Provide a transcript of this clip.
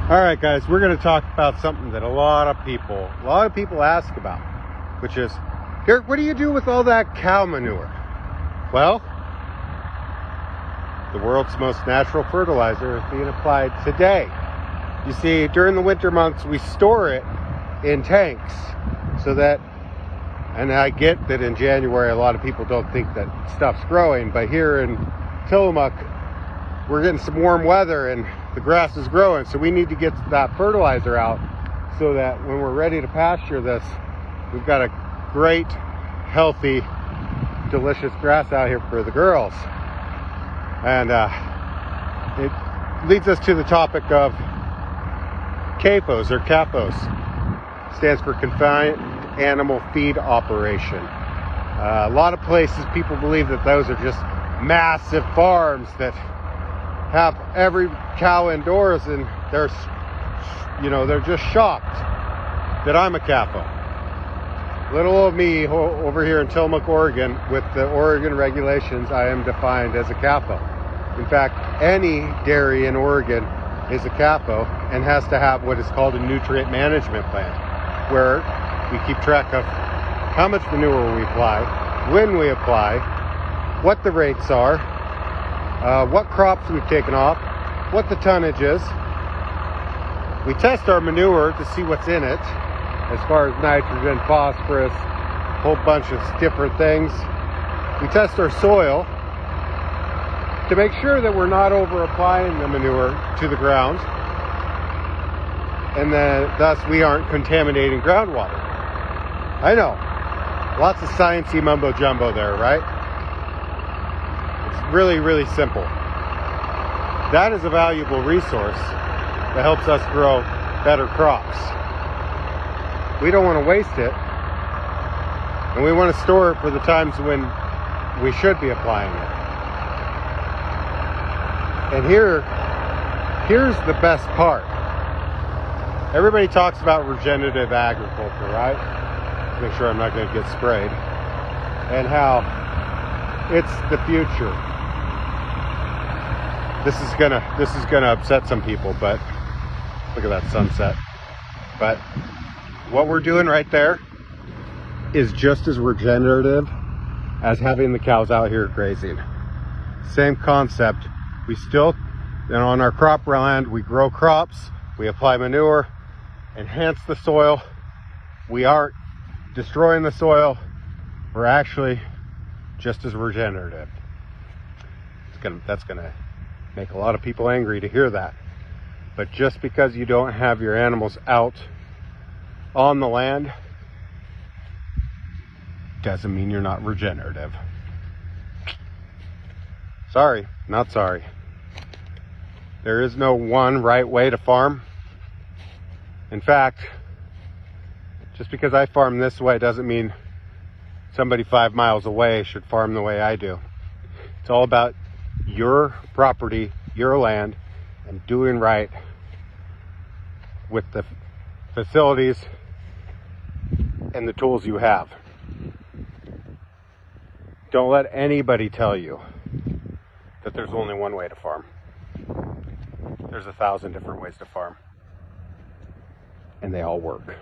All right, guys, we're going to talk about something that a lot of people ask about, which is, Garrett, what do you do with all that cow manure? Well, the world's most natural fertilizer is being applied today. You see, during the winter months, we store it in tanks so that, and I get that in January, a lot of people don't think that stuff's growing, but here in Tillamook, we're getting some warm weather and the grass is growing, so we need to get that fertilizer out so that when we're ready to pasture this, we've got a great, healthy, delicious grass out here for the girls. And it leads us to the topic of CAFOs, or CAFOs. Stands for Confined Animal Feed Operation. A lot of places, people believe that those are just massive farms that have every cow indoors, and they're just shocked that I'm a CAFO. Little old me over here in Tillamook, Oregon, with the Oregon regulations, I am defined as a CAFO. In fact, any dairy in Oregon is a CAFO and has to have what is called a nutrient management plan, where we keep track of how much manure we apply, when we apply, what the rates are, what crops we've taken off, what the tonnage is. We test our manure to see what's in it, as far as nitrogen, phosphorus, a whole bunch of different things. We test our soil to make sure that we're not over applying the manure to the ground, and then thus we aren't contaminating groundwater. I know, lots of sciencey mumbo jumbo there, right? It's really, really simple. That is a valuable resource that helps us grow better crops. We don't want to waste it, and we want to store it for the times when we should be applying it. And here's the best part. Everybody talks about regenerative agriculture, right? Make sure I'm not going to get sprayed. And how it's the future. This is gonna upset some people, but look at that sunset. But what we're doing right there is just as regenerative as having the cows out here grazing. Same concept. We still, on our crop land, we grow crops, we apply manure, enhance the soil. We aren't destroying the soil. We're actually just as regenerative. That's gonna make a lot of people angry to hear that. But just because you don't have your animals out on the land doesn't mean you're not regenerative. Sorry, not sorry. There is no one right way to farm. In fact, just because I farm this way doesn't mean somebody 5 miles away should farm the way I do. It's all about your property, your land, and doing right with the facilities and the tools you have. Don't let anybody tell you that there's only one way to farm. There's 1,000 different ways to farm, and they all work.